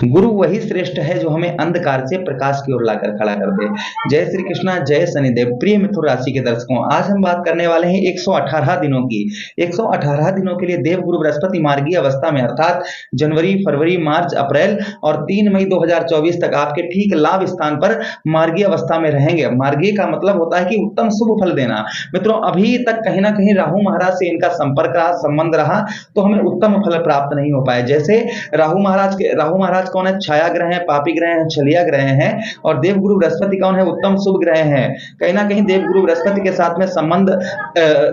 गुरु वही श्रेष्ठ है जो हमें अंधकार से प्रकाश की ओर लाकर खड़ा कर दे। जय श्री कृष्णा, जय शनिदेव। प्रिय मिथुन राशि के दर्शकों, आज हम बात करने वाले हैं 118 दिनों की। 118 दिनों के लिए देव गुरु बृहस्पति मार्गीय अवस्था में, अर्थात जनवरी, फरवरी, मार्च, अप्रैल और 3 मई 2024 तक आपके ठीक लाभ स्थान पर मार्गीय अवस्था में रहेंगे। मार्गीय का मतलब होता है कि उत्तम शुभ फल देना। मित्रों, अभी तक कहीं ना कहीं राहु महाराज से इनका संपर्क रहा, संबंध रहा, तो हमें उत्तम फल प्राप्त नहीं हो पाए। जैसे राहु महाराज कौन है? छाया ग्रह है, पापी ग्रह है, छलिया ग्रह है। और देवगुरु बृहस्पति कौन है? उत्तम शुभ ग्रह है। कहीं ना कहीं देवगुरु बृहस्पति के साथ में संबंध,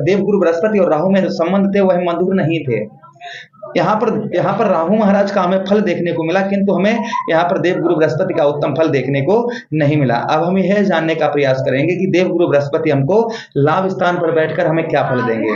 देवगुरु बृहस्पति और राहु में जो संबंध थे वह मधुर नहीं थे। यहाँ पर राहु महाराज का हमें फल देखने को मिला, किंतु हमें यहाँ पर देवगुरु बृहस्पति का उत्तम फल देखने को नहीं मिला। अब हम यह जानने का प्रयास करेंगे कि देवगुरु बृहस्पति हमको लाभ स्थान पर बैठकर हमें क्या फल देंगे,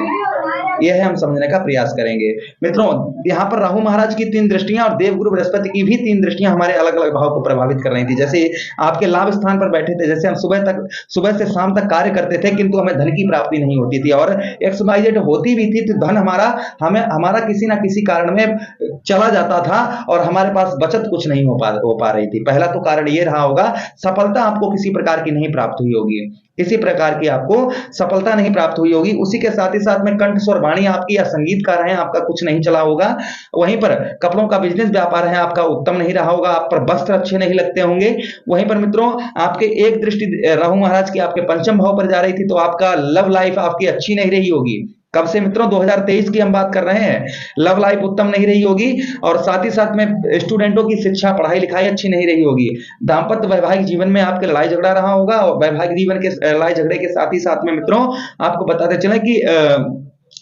यह हम समझने का प्रयास करेंगे। मित्रों, यहाँ पर राहु महाराज की 3 दृष्टियां और देवगुरु बृहस्पति की भी 3 दृष्टियां हमारे अलग अलग भाव को प्रभावित कर रही थी। जैसे आपके लाभ स्थान पर बैठे थे, जैसे हम सुबह से शाम तक कार्य करते थे, किंतु हमें धन की प्राप्ति नहीं होती थी, और XYZ होती भी थी तो धन हमारा किसी ना किसी कारण में चला जाता था और हमारे पास बचत कुछ नहीं हो पा रही थी। पहला तो कारण ये रहा होगा, सफलता आपको किसी प्रकार की नहीं प्राप्त हुई होगी, किसी प्रकार की आपको सफलता नहीं प्राप्त हुई होगी। उसी के साथ ही साथ में कंठ स्वर वाणी आपकी या संगीतकार है आपका कुछ नहीं चला होगा। वहीं पर कपड़ों का बिजनेस व्यापार है आपका उत्तम नहीं रहा होगा, आप पर वस्त्र अच्छे नहीं लगते होंगे। वहीं पर मित्रों, आपके एक दृष्टि राहु महाराज की आपके पंचम भाव पर जा रही थी, तो आपका लव लाइफ आपकी अच्छी नहीं रही होगी। कब से मित्रों? 2023 की हम बात कर रहे हैं। लव लाइफ उत्तम नहीं रही होगी, और साथ ही साथ में स्टूडेंटों की शिक्षा, पढ़ाई लिखाई अच्छी नहीं रही होगी। दाम्पत्य वैवाहिक जीवन में आपके लड़ाई झगड़ा रहा होगा, और वैवाहिक जीवन के लड़ाई झगड़े के साथ ही साथ में मित्रों आपको बताते चले कि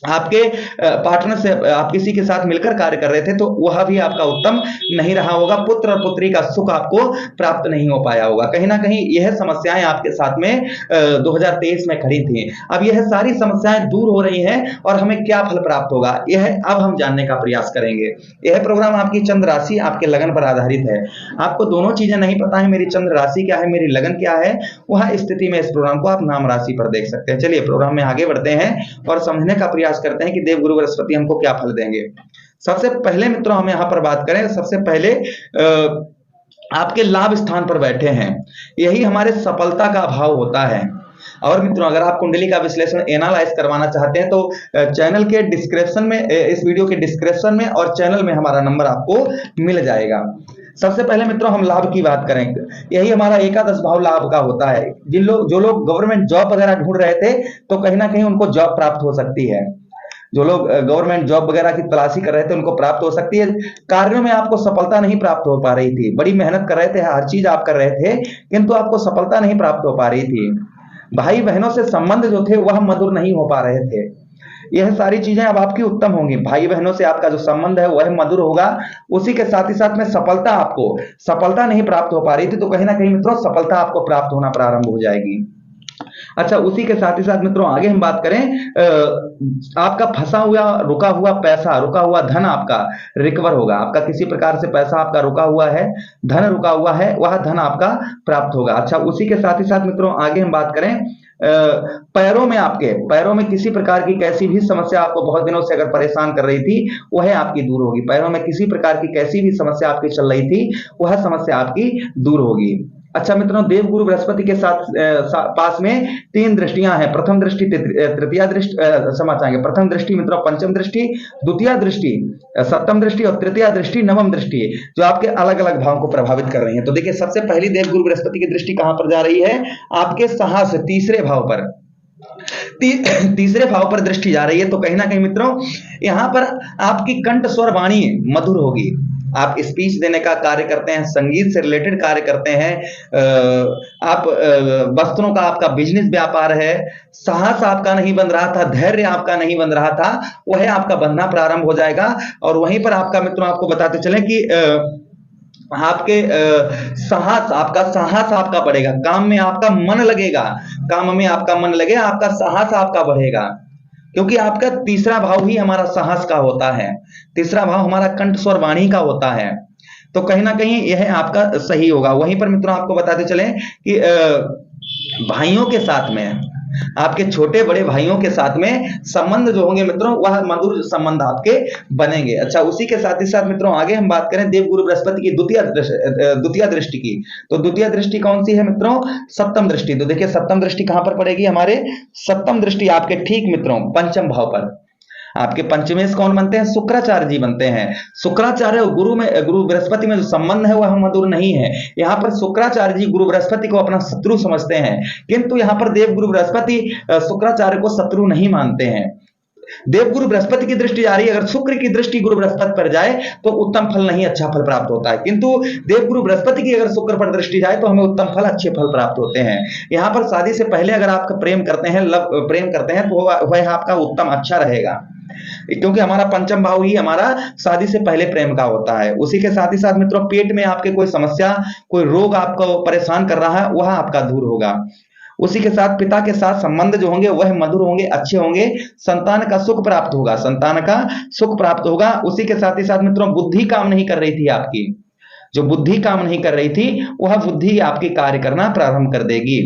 आपके पार्टनर से आप किसी के साथ मिलकर कार्य कर रहे थे, तो वह भी आपका उत्तम नहीं रहा होगा। पुत्र और पुत्री का सुख आपको प्राप्त नहीं हो पाया होगा। कहीं ना कहीं यह समस्याएं आपके साथ में 2023 में खड़ी थी। अब यह सारी समस्याएं दूर हो रही हैं, और हमें क्या फल प्राप्त होगा, यह अब हम जानने का प्रयास करेंगे। यह प्रोग्राम आपकी चंद्र राशि, आपके लगन पर आधारित है। आपको दोनों चीजें नहीं पता है, मेरी चंद्र राशि क्या है, मेरी लगन क्या है, वह स्थिति में इस प्रोग्राम को आप नाम राशि पर देख सकते हैं। चलिए प्रोग्राम में आगे बढ़ते हैं और समझने का प्रयास करते हैं कि देवगुरु बृहस्पति हमको क्या फल देंगे। सबसे पहले मित्रों, हम यहां पर बात करें, सबसे पहले आपके लाभ स्थान पर बैठे हैं, यही हमारे सफलता का भाव होता है। और मित्रों, अगर आप कुंडली का विश्लेषण एनालाइज करवाना चाहते हैं, तो चैनल के डिस्क्रिप्शन में, इस वीडियो के डिस्क्रिप्शन में और चैनल में हमारा नंबर आपको मिल जाएगा। सबसे पहले मित्रों हम लाभ की बात करेंगे, यही हमारा एकादश भाव लाभ का होता है। जो लोग गवर्नमेंट जॉब वगैरह ढूंढ रहे थे, तो कहीं ना कहीं उनको जॉब प्राप्त हो सकती है। जो लोग गवर्नमेंट जॉब वगैरह की तलाशी कर रहे थे, उनको प्राप्त हो सकती है। कार्यों में आपको सफलता नहीं प्राप्त हो पा रही थी, बड़ी मेहनत कर रहे थे, हर चीज आप कर रहे थे, किंतु आपको सफलता नहीं प्राप्त हो पा रही थी। भाई बहनों से संबंध जो थे वह मधुर नहीं हो पा रहे थे। यह सारी चीजें अब आपकी उत्तम होंगी। भाई बहनों से आपका जो संबंध है वह मधुर होगा। उसी के साथ ही साथ में सफलता नहीं प्राप्त हो पा रही थी, तो कहीं ना कहीं मित्रों सफलता आपको प्राप्त होना प्रारंभ हो जाएगी। अच्छा, उसी के साथ ही साथ मित्रों आगे हम बात करें, आपका फंसा हुआ, रुका हुआ पैसा, रुका हुआ धन आपका रिकवर होगा। आपका किसी प्रकार से पैसा आपका रुका हुआ है, धन रुका हुआ है, वह धन आपका प्राप्त होगा। अच्छा, उसी के साथ ही साथ मित्रों आगे हम बात करें, पैरों में किसी प्रकार की कैसी भी समस्या आपको बहुत दिनों से अगर परेशान कर रही थी, वह आपकी दूर होगी। पैरों में किसी प्रकार की कैसी भी समस्या आपकी चल रही थी, वह समस्या आपकी दूर होगी। अच्छा मित्रों, देवगुरु बृहस्पति के साथ पास में 3 दृष्टियां हैं। प्रथम दृष्टि, तृतीया दृष्टि, क्षमा चाहेंगे, प्रथम दृष्टि मित्रों पंचम दृष्टि, द्वितीय दृष्टि सप्तम दृष्टि, और तृतीय दृष्टि नवम दृष्टि, जो आपके अलग अलग भाव को प्रभावित कर रही है। तो देखिए, सबसे पहली देवगुरु बृहस्पति की दृष्टि कहां पर जा रही है? आपके साहस, तीसरे भाव पर, तीसरे भाव पर दृष्टि जा रही है। तो कहीं ना कहीं मित्रों यहां पर आपकी कंठ स्वर वाणी मधुर होगी। आप स्पीच देने का कार्य करते हैं, संगीत से रिलेटेड कार्य करते हैं, आप वस्त्रों का आपका बिजनेस व्यापार है, साहस आपका नहीं बन रहा था, धैर्य आपका नहीं बन रहा था, वह आपका बनना प्रारंभ हो जाएगा। और वहीं पर आपका मित्रों आपको बताते चले कि आपके साहस आपका बढ़ेगा, काम में आपका मन लगेगा, आपका साहस आपका बढ़ेगा, क्योंकि आपका तीसरा भाव ही हमारा साहस का होता है, तीसरा भाव हमारा कंठ स्वर वाणी का होता है। तो कहीं ना कहीं यह आपका सही होगा। वहीं पर मित्रों आपको बताते चले कि भाइयों के साथ में आपके छोटे बड़े भाइयों के साथ में संबंध जो होंगे मित्रों, वह मधुर संबंध आपके बनेंगे। अच्छा, उसी के साथ ही साथ मित्रों आगे हम बात करें देवगुरु बृहस्पति की द्वितीय दृष्टि की, तो द्वितीय दृष्टि कौन सी है मित्रों? सप्तम दृष्टि। तो देखिए सप्तम दृष्टि कहां पर पड़ेगी हमारे? सप्तम दृष्टि आपके ठीक मित्रों पंचम भाव पर। आपके पंचमेश कौन बनते हैं? शुक्राचार्य जी बनते हैं। शुक्राचार्य और गुरु बृहस्पति में जो संबंध है वह मधुर नहीं है। यहाँ पर शुक्राचार्य जी गुरु बृहस्पति को अपना शत्रु समझते हैं, किंतु यहाँ पर देवगुरु बृहस्पति शुक्राचार्य को शत्रु नहीं मानते हैं। देवगुरु बृहस्पति की दृष्टि जा रही है, अगर शुक्र की दृष्टि गुरु बृहस्पति पर जाए तो उत्तम फल नहीं, अच्छा फल प्राप्त होता है, किंतु देवगुरु बृहस्पति की अगर शुक्र पर दृष्टि जाए तो हमें उत्तम फल, अच्छे फल प्राप्त होते हैं। यहाँ पर शादी से पहले अगर आप प्रेम करते हैं, प्रेम करते हैं, तो वह आपका उत्तम अच्छा रहेगा, क्योंकि हमारा पंचम भाव ही हमारा शादी से पहले प्रेम का होता है। उसी के साथ ही साथ मित्रों पेट में आपके कोई समस्या, कोई रोग आपको परेशान कर रहा है, वह आपका दूर होगा। उसी के साथ पिता के साथ संबंध जो होंगे वह मधुर होंगे, अच्छे होंगे। संतान का सुख प्राप्त होगा, संतान का सुख प्राप्त होगा। उसी के साथ ही साथ मित्रों बुद्धि काम नहीं कर रही थी आपकी, जो बुद्धि काम नहीं कर रही थी वह बुद्धि आपकी कार्य करना प्रारंभ कर देगी।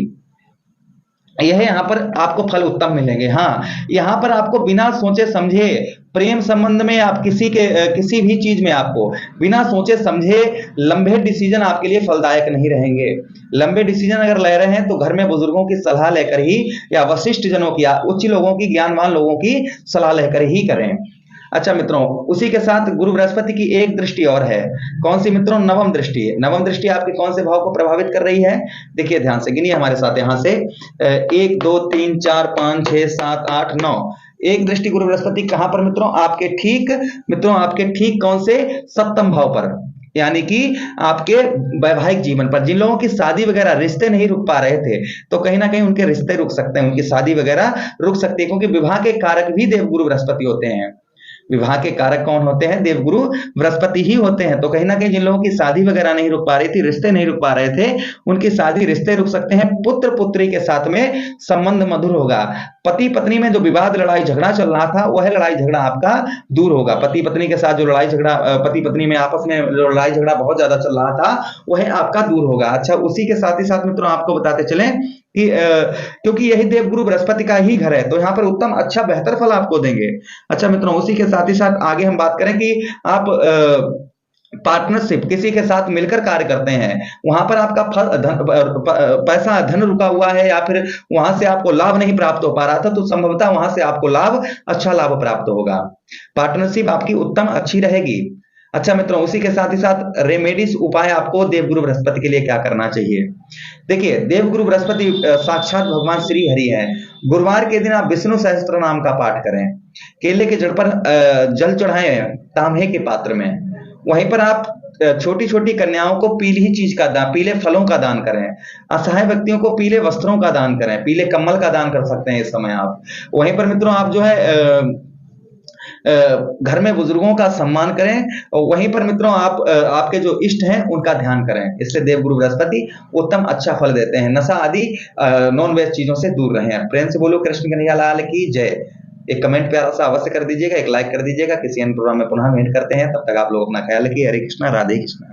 यह यहाँ पर आपको फल उत्तम मिलेंगे। हाँ, यहाँ पर आपको बिना सोचे समझे प्रेम संबंध में आप किसी भी चीज में आपको बिना सोचे समझे लंबे डिसीजन आपके लिए फलदायक नहीं रहेंगे। लंबे डिसीजन अगर ले रहे हैं तो घर में बुजुर्गों की सलाह लेकर ही, या वशिष्ठ जनों की, उच्च लोगों की, ज्ञानवान लोगों की सलाह लेकर ही करें। अच्छा मित्रों, उसी के साथ गुरु बृहस्पति की एक दृष्टि और है, कौन सी मित्रों? नवम दृष्टि। नवम दृष्टि आपके कौन से भाव को प्रभावित कर रही है? देखिए ध्यान से गिनिए हमारे साथ, यहां से 1 2 3 4 5 6 7 8 9। एक दृष्टि गुरु बृहस्पति कहां पर मित्रों? आपके ठीक मित्रों, आपके ठीक कौन से? सप्तम भाव पर, यानी कि आपके वैवाहिक जीवन पर। जिन लोगों की शादी वगैरह, रिश्ते नहीं रुक पा रहे थे, तो कहीं ना कहीं उनके रिश्ते रुक सकते हैं, उनकी शादी वगैरह रुक सकती है, क्योंकि विवाह के कारक भी देवगुरु बृहस्पति होते हैं। विवाह के कारक कौन होते हैं? देवगुरु बृहस्पति ही होते हैं। तो कहीं ना कहीं जिन लोगों की शादी वगैरह नहीं रुक पा रही थी, रिश्ते नहीं रुक पा रहे थे, उनकी शादी, रिश्ते रुक सकते हैं। पुत्र पुत्री के साथ में संबंध मधुर होगा। पति पत्नी में जो विवाद, लड़ाई झगड़ा चल रहा था, वह लड़ाई झगड़ा आपका दूर होगा। पति पत्नी के साथ जो लड़ाई झगड़ा, पति पत्नी में आपस में जो लड़ाई झगड़ा बहुत ज्यादा चल रहा था, वह आपका दूर होगा। अच्छा, उसी के साथ ही साथ मित्रों आपको बताते चलें कि क्योंकि यही देवगुरु बृहस्पति का ही घर है, तो यहाँ पर उत्तम, अच्छा, बेहतर फल आपको देंगे। अच्छा मित्रों, उसी के साथ ही साथ आगे हम बात करें कि आप पार्टनरशिप, किसी के साथ मिलकर कार्य करते हैं, वहां पर आपका पैसा, धन रुका हुआ है, या फिर वहां से आपको लाभ नहीं प्राप्त हो पा रहा था, तो संभवतः वहां से आपको लाभ, अच्छा लाभ प्राप्त होगा। पार्टनरशिप आपकी उत्तम, अच्छी रहेगी। अच्छा मित्रों, उसी के साथ ही साथ रेमेडीज, उपाय आपको देवगुरु बृहस्पति के लिए क्या करना चाहिए? देखिए, देवगुरु बृहस्पति साक्षात भगवान श्री हरि हैं। गुरुवार के दिन आप विष्णु सहस्त्र नाम का पाठ करें, केले के जड़ पर जल चढ़ाएं तांबे के पात्र में। वहीं पर आप छोटी छोटी कन्याओं को पीली चीज का दान, पीले फलों का दान करें। असहाय व्यक्तियों को पीले वस्त्रों का दान करें, पीले कम्बल का दान कर सकते हैं इस समय आप। वहीं पर मित्रों आप जो है घर में बुजुर्गों का सम्मान करें, और वहीं पर मित्रों आप आपके जो इष्ट हैं उनका ध्यान करें। इससे देवगुरु बृहस्पति उत्तम, अच्छा फल देते हैं। नशा आदि नॉन वेज चीजों से दूर रहें। प्रेम से बोलो कृष्ण कन्हैया लाल की जय। एक कमेंट प्यारा सा अवश्य कर दीजिएगा, एक लाइक कर दीजिएगा। किसी अन्य प्रोग्राम में पुनः भेंट करते हैं, तब तक आप लोग अपना ख्याल रखिए। हरे कृष्णा, राधे कृष्णा।